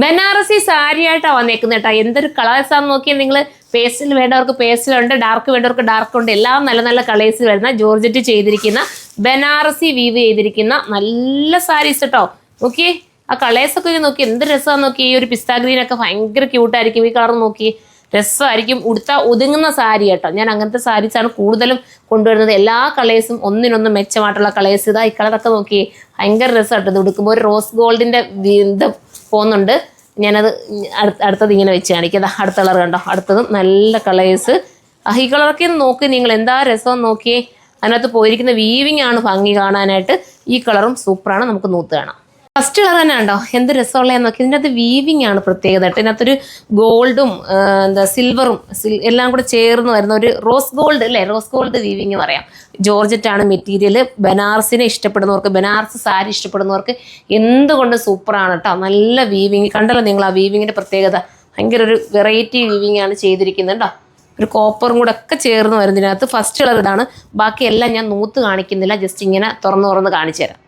ബനാറസി സാരി ആയിട്ടാണ് വന്നേക്കുന്നത് കേട്ടോ. എന്തൊരു കളേഴ്സാന്ന് നോക്കിയാൽ നിങ്ങൾ. പേസ്റ്റിൽ വേണ്ടവർക്ക് പേസ്റ്റിലുണ്ട്, ഡാർക്ക് വേണ്ടവർക്ക് ഡാർക്ക് ഉണ്ട്. എല്ലാം നല്ല നല്ല കളേഴ്സ് വരുന്ന ജോർജറ്റ് ചെയ്തിരിക്കുന്ന ബനാറസി വീവ് ചെയ്തിരിക്കുന്ന നല്ല സാരീസ് കേട്ടോ. നോക്കിയേ ആ കളേഴ്സൊക്കെ നോക്കി എന്ത് രസമാണെന്ന് നോക്കി. ഈ ഒരു പിസ്താ ഗ്രീനൊക്കെ ഭയങ്കര ക്യൂട്ടായിരിക്കും. ഈ കളർ നോക്കി രസമായിരിക്കും. ഉടുത്ത ഒതുങ്ങുന്ന സാരി കേട്ടോ. ഞാൻ അങ്ങനത്തെ സാരീസാണ് കൂടുതലും കൊണ്ടുവരുന്നത്. എല്ലാ കളേഴ്സും ഒന്നിനൊന്നും മെച്ചമായിട്ടുള്ള കളേഴ്സ്. ഇതാ ഈ കളറൊക്കെ നോക്കി ഭയങ്കര രസമായിട്ട്. ഇത് ഉടുക്കുമ്പോൾ ഒരു റോസ് ഗോൾഡിൻ്റെ ഇത് പോകുന്നുണ്ട്. ഞാനത് അടുത്തത് ഇങ്ങനെ വെച്ച് കാണിക്കാം. അടുത്ത കളർ കണ്ടോ, അടുത്തതും നല്ല കളേഴ്സ്. ഈ കളറൊക്കെ നോക്കി നിങ്ങൾ, എന്താ രസം നോക്കിയേ. അതിനകത്ത് പോയിരിക്കുന്ന വീവിങ് ആണ് ഭംഗി കാണാനായിട്ട്. ഈ കളറും സൂപ്പറാണ്. നമുക്ക് നൂത്ത് കാണാം. ഫസ്റ്റ് കളർ തന്നെ ഉണ്ടോ എന്ത് രസമുള്ളതെന്ന് നോക്കി. ഇതിനകത്ത് വീവിങ് ആണ് പ്രത്യേകത. ഇതിനകത്തൊരു ഗോൾഡും സിൽവറും എല്ലാം കൂടെ ചേർന്ന് വരുന്ന ഒരു റോസ് ഗോൾഡ് അല്ലേ, റോസ് ഗോൾഡ് വീവിങ് പറയാം. ജോർജറ്റാണ് മെറ്റീരിയൽ. ബനാറസിനെ ഇഷ്ടപ്പെടുന്നവർക്ക്, ബനാറസ് സാരി ഇഷ്ടപ്പെടുന്നവർക്ക് എന്തുകൊണ്ട് സൂപ്പറാണ് കേട്ടോ. നല്ല വീവിങ് കണ്ടല്ലോ നിങ്ങൾ. ആ വീവിങ്ങിൻ്റെ പ്രത്യേകത ഭയങ്കര ഒരു വെറൈറ്റി വീവിങ് ആണ് ചെയ്തിരിക്കുന്നത് കേട്ടോ. ഒരു കോപ്പറും കൂടെ ഒക്കെ ചേർന്ന് വരുന്നതിനകത്ത് ഫസ്റ്റ് കളർ ഇതാണ്. ബാക്കിയെല്ലാം ഞാൻ നൂത്ത് കാണിക്കുന്നില്ല, ജസ്റ്റ് ഇങ്ങനെ തുറന്ന് കാണിച്ചു തരാം.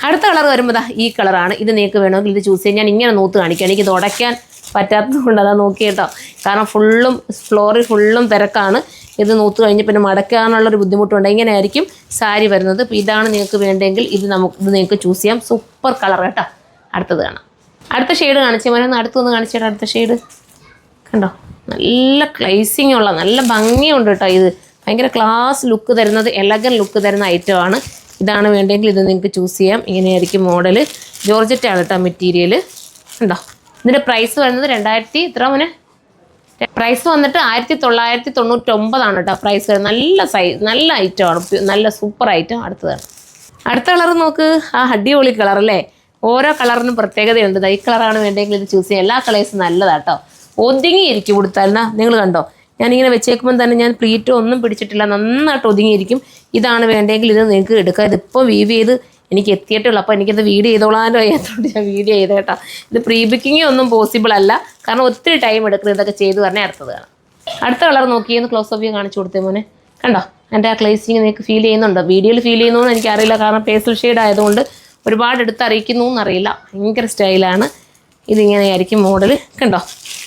അടുത്ത കളർ വരുമ്പോൾ ഈ കളറാണ്. ഇത് നിങ്ങൾക്ക് വേണമെങ്കിൽ ഇത് ചൂസ് ചെയ്യാൻ. ഞാൻ ഇങ്ങനെ നൂത്ത് കാണിക്കാം. എനിക്ക് ഇത് ഉടയ്ക്കാൻ പറ്റാത്തത് കൊണ്ട് അതാ നോക്കി കേട്ടോ. കാരണം ഫ്ലോറിൽ ഫുള്ളും തിരക്കാണ്. ഇത് നൂത്ത് കഴിഞ്ഞ് പിന്നെ മടക്കാനുള്ളൊരു ബുദ്ധിമുട്ടുണ്ട്. ഇങ്ങനെ ആയിരിക്കും സാരി വരുന്നത്. അപ്പോൾ ഇതാണ് നിങ്ങൾക്ക് വേണ്ടെങ്കിൽ ഇത് നിങ്ങൾക്ക് ചൂസ് ചെയ്യാം. സൂപ്പർ കളർ കേട്ടോ. അടുത്തത് കാണാം. അടുത്ത ഷെയ്ഡ് കാണിച്ചേ മോനെ. അടുത്തൊന്ന് കാണിച്ചേട്ടാ. അടുത്ത ഷെയ്ഡ് കണ്ടോ, നല്ല ക്ലൈസിങ് ഉള്ള നല്ല ഭംഗിയുണ്ട് കേട്ടോ. ഇത് ഭയങ്കര ക്ലാസ് ലുക്ക് തരുന്നത്, എലഗൻ ലുക്ക് തരുന്ന ഐറ്റമാണ്. ഇതാണ് വേണ്ടെങ്കിൽ ഇത് നിങ്ങൾക്ക് ചൂസ് ചെയ്യാം. ഇങ്ങനെയായിരിക്കും മോഡൽ. ജോർജറ്റാണ് കേട്ടോ മെറ്റീരിയൽ. ഉണ്ടോ. ഇതിൻ്റെ പ്രൈസ് വരുന്നത് 2000 എത്ര മോനെ? പ്രൈസ് വന്നിട്ട് 1999 കേട്ടോ പ്രൈസ് വരുന്നത്. നല്ല ഐറ്റമാണ്, നല്ല സൂപ്പർ ഐറ്റം. അടുത്തതാണ്. അടുത്ത കളർ നോക്ക്. ആ അടിപൊളി കളർ അല്ലേ. ഓരോ കളറിനും പ്രത്യേകതയുണ്ട്. ഈ കളറാണ് വേണ്ടെങ്കിൽ ഇത് ചൂസ് ചെയ്യാം. എല്ലാ കളേഴ്സും നല്ലതാട്ടോ. ഒതുങ്ങിയിരിക്കും കൊടുത്താൽ. നിങ്ങൾ കണ്ടോ, ഞാനിങ്ങനെ വെച്ചേക്കുമ്പോൾ തന്നെ ഞാൻ പ്ലീറ്റോ ഒന്നും പിടിച്ചിട്ടില്ല. നന്നായിട്ട് ഒതുങ്ങിയിരിക്കും. ഇതാണ് വേണ്ടെങ്കിൽ ഇത് നിങ്ങൾക്ക് എടുക്കാം. ഇതിപ്പോൾ വീവ് ചെയ്ത് എനിക്ക് എത്തിയിട്ടുള്ളൂ. അപ്പോൾ എനിക്കത് വീഡിയോ ചെയ്തോളാനോ ചെയ്യാത്തതുകൊണ്ട് ഞാൻ വീഡിയോ ചെയ്ത് കേട്ടോ. ഇത് പ്രീ ബുക്കിംഗ് ഒന്നും പോസിബിൾ അല്ല, കാരണം ഒത്തിരി ടൈം എടുക്കുന്നത് ഇതൊക്കെ ചെയ്ത് പറഞ്ഞാൽ അടുത്തത് കാണാം. അടുത്ത കളർ നോക്കിയെന്ന് ക്ലോസ് ഓഫ് കാണിച്ചു കൊടുത്തേ മോനെ. കണ്ടോ എൻ്റെ ആ ക്ലേസിങ് നിങ്ങൾക്ക് ഫീൽ ചെയ്യുന്നുണ്ടോ? വീഡിയോയിൽ ഫീൽ ചെയ്യുന്നതെന്ന് എനിക്കറിയില്ല, കാരണം പേസ്റ്റൽ ഷെയ്ഡ് ആയതുകൊണ്ട് ഒരുപാട് എടുത്തറിയിക്കുന്നു എന്നറിയില്ല. ഭയങ്കര സ്റ്റൈലാണ്. ഇതിങ്ങനെയായിരിക്കും മോഡൽ. കണ്ടോ,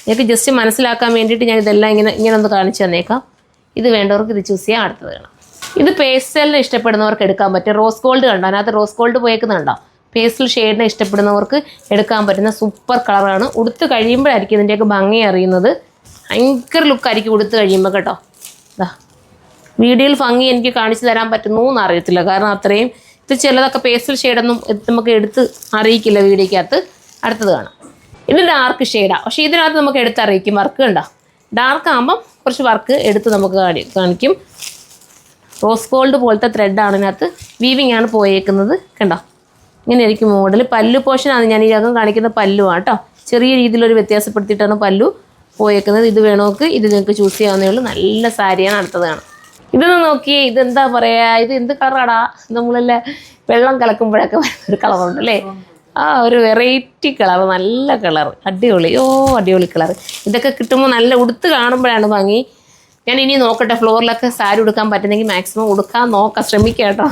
നിങ്ങൾക്ക് ജസ്റ്റ് മനസ്സിലാക്കാൻ വേണ്ടിയിട്ട് ഞാൻ ഇതെല്ലാം ഇങ്ങനെ ഒന്ന് കാണിച്ചു തന്നേക്കാം. ഇത് വേണ്ടവർക്ക് ഇത് ചൂസ് ചെയ്യാം. അടുത്തത് വേണം. ഇത് പേസ്റ്റലിനെ ഇഷ്ടപ്പെടുന്നവർക്ക് എടുക്കാൻ പറ്റും. റോസ് ഗോൾഡ് കണ്ടോ, അതിനകത്ത് റോസ് ഗോൾഡ് പോയേക്കുന്നുണ്ടോ. പേസ്റ്റൽ ഷെയ്ഡിനെ ഇഷ്ടപ്പെടുന്നവർക്ക് എടുക്കാൻ പറ്റുന്ന സൂപ്പർ കളറാണ്. ഉടുത്ത് കഴിയുമ്പോഴായിരിക്കും ഇതിൻ്റെയൊക്കെ ഭംഗി അറിയുന്നത്. ഭയങ്കര ലുക്കായിരിക്കും ഉടുത്ത് കഴിയുമ്പോൾ കേട്ടോ. ഇതാ വീഡിയോയിൽ ഭംഗി എനിക്ക് കാണിച്ചു തരാൻ പറ്റുന്നു എന്നറിയത്തില്ല, കാരണം അത്രയും ഇത് ചിലതൊക്കെ പേസ്റ്റൽ ഷെയ്ഡൊന്നും നമുക്ക് എടുത്ത് അറിയിക്കില്ല വീഡിയോക്കകത്ത്. അടുത്തത് കാണാം. ഇത് ഡാർക്ക് ഷെയ്ഡാണ്, പക്ഷേ ഇതിനകത്ത് നമുക്ക് എടുത്തറിയിക്കും. വർക്ക് കണ്ടോ, ഡാർക്ക് ആകുമ്പം കുറച്ച് വർക്ക് എടുത്ത് നമുക്ക് കാണിക്കും. റോസ് ഗോൾഡ് പോലത്തെ ത്രെഡാണ് ഇതിനകത്ത്. വീവിങ് ആണ് പോയേക്കുന്നത്. കണ്ടോ, ഇങ്ങനെയായിരിക്കും മോഡൽ. പല്ലു പോർഷനാണ് ഞാൻ ഈ അകം കാണിക്കുന്ന പല്ലുവാണ് കേട്ടോ. ചെറിയ രീതിയിലൊരു വ്യത്യാസപ്പെടുത്തിയിട്ടാണ് പല്ലു പോയേക്കുന്നത്. ഇത് വേണമെങ്കിൽ ഇത് നിങ്ങൾക്ക് ചൂസ് ചെയ്യാവുന്നേ ഉള്ളൂ. നല്ല സാരിയാണ്. അടുത്തതാണ്. ഇതൊന്ന് നോക്കിയേ. ഇതെന്താ പറയുക, ഇത് എന്ത് കളറാടാ? നമ്മളല്ലേ വെള്ളം കലക്കുമ്പോഴൊക്കെ ഒരു കളറുണ്ടല്ലേ. ആ ഒരു വെറൈറ്റി കളർ, നല്ല കളർ, അടിപൊളി. അടിപൊളി കളർ. ഇതൊക്കെ കിട്ടുമ്പോൾ നല്ല ഉടുത്ത് കാണുമ്പോഴാണ് ഭംഗി. ഞാൻ ഇനി നോക്കട്ടെ, ഫ്ലോറിലൊക്കെ സാരി ഉടുക്കാൻ പറ്റുന്നെങ്കിൽ മാക്സിമം ഉടുക്കാൻ ശ്രമിക്കാം കേട്ടോ.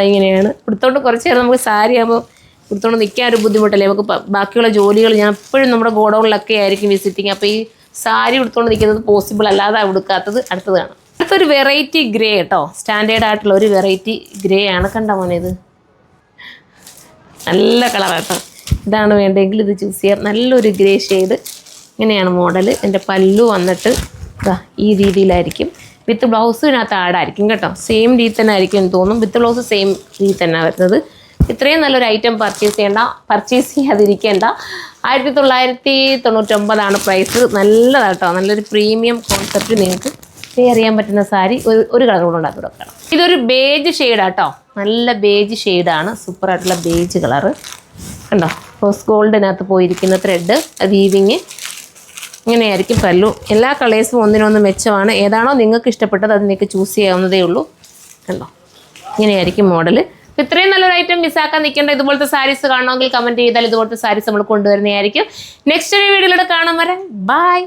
ഇങ്ങനെയാണ് ഉടുത്തോണ്ട് കുറച്ച് നേരം നമുക്ക് സാരി ആകുമ്പോൾ ഉടുത്തോണ്ട് നിൽക്കാൻ ഒരു ബുദ്ധിമുട്ടല്ലേ നമുക്ക്. ബാക്കിയുള്ള ജോലികൾ ഞാൻ എപ്പോഴും നമ്മുടെ ഗോഡൗണിലൊക്കെ ആയിരിക്കും വിസിറ്റിങ്. അപ്പോൾ ഈ സാരി ഉടുത്തോണ്ട് നിൽക്കുന്നത് പോസിബിൾ അല്ലാതെ ഉടുക്കാത്തത്. അടുത്തതാണ്. അടുത്തൊരു വെറൈറ്റി ഗ്രേ കേട്ടോ. സ്റ്റാൻഡേർഡ് ആയിട്ടുള്ള ഒരു വെറൈറ്റി ഗ്രേ ആണ്. കണ്ടോ മോനെ, ഇത് നല്ല കളറാട്ടോ. ഇതാണ് വേണ്ടെങ്കിൽ ഇത് ചൂസ് ചെയ്യാം. നല്ലൊരു ഗ്രേ ഷെയ്ഡ്. ഇങ്ങനെയാണ് മോഡൽ. എൻ്റെ പല്ലു വന്നിട്ട് ഇതാ ഈ രീതിയിലായിരിക്കും. വിത്ത് ബ്ലൗസിനകത്ത് ആഡായിരിക്കും കേട്ടോ. സെയിം രീതി തന്നെ ആയിരിക്കും എന്ന് തോന്നും. വിത്ത് ബ്ലൗസ് സെയിം രീതി തന്നെ വരുന്നത്. ഇത്രയും നല്ലൊരു ഐറ്റം പർച്ചേസ് ചെയ്യാതിരിക്കേണ്ട. 1999 പ്രൈസ്. നല്ലതാട്ടോ, നല്ലൊരു പ്രീമിയം കോൺസെപ്റ്റ്. നിങ്ങൾക്ക് വെയർ ചെയ്യാൻ പറ്റുന്ന സാരി. ഒരു കളർ കൂടെ ഉണ്ടാക്കി കൊടുക്കണം. ഇതൊരു ബേജ് ഷെയ്ഡാട്ടോ. നല്ല ബേജ് ഷെയ്ഡാണ്. സൂപ്പറായിട്ടുള്ള ബേജ് കളറ്. കണ്ടോ, റോസ് ഗോൾഡിനകത്ത് പോയിരിക്കുന്ന ത്രെഡ്, വീവിങ്. ഇങ്ങനെയായിരിക്കും പല്ലു. എല്ലാ കളേഴ്സും ഒന്നിനൊന്ന് മെച്ചമാണ്. ഏതാണോ നിങ്ങൾക്ക് ഇഷ്ടപ്പെട്ടത് അത് നിങ്ങൾക്ക് ചൂസ് ചെയ്യാവുന്നതേ ഉള്ളൂ. കണ്ടോ, ഇങ്ങനെയായിരിക്കും മോഡൽ. ഇത്രയും നല്ലൊരു ഐറ്റം മിസ്സാക്കാൻ നിൽക്കേണ്ട. ഇതുപോലത്തെ സാരീസ് കാണണമെങ്കിൽ കമൻറ്റ് ചെയ്താൽ ഇതുപോലത്തെ സാരീസ് നമ്മൾ കൊണ്ടുവരുന്നതായിരിക്കും. നെക്സ്റ്റ് ഒരു വീഡിയോയിലൂടെ കാണാൻ വരാം. ബൈ.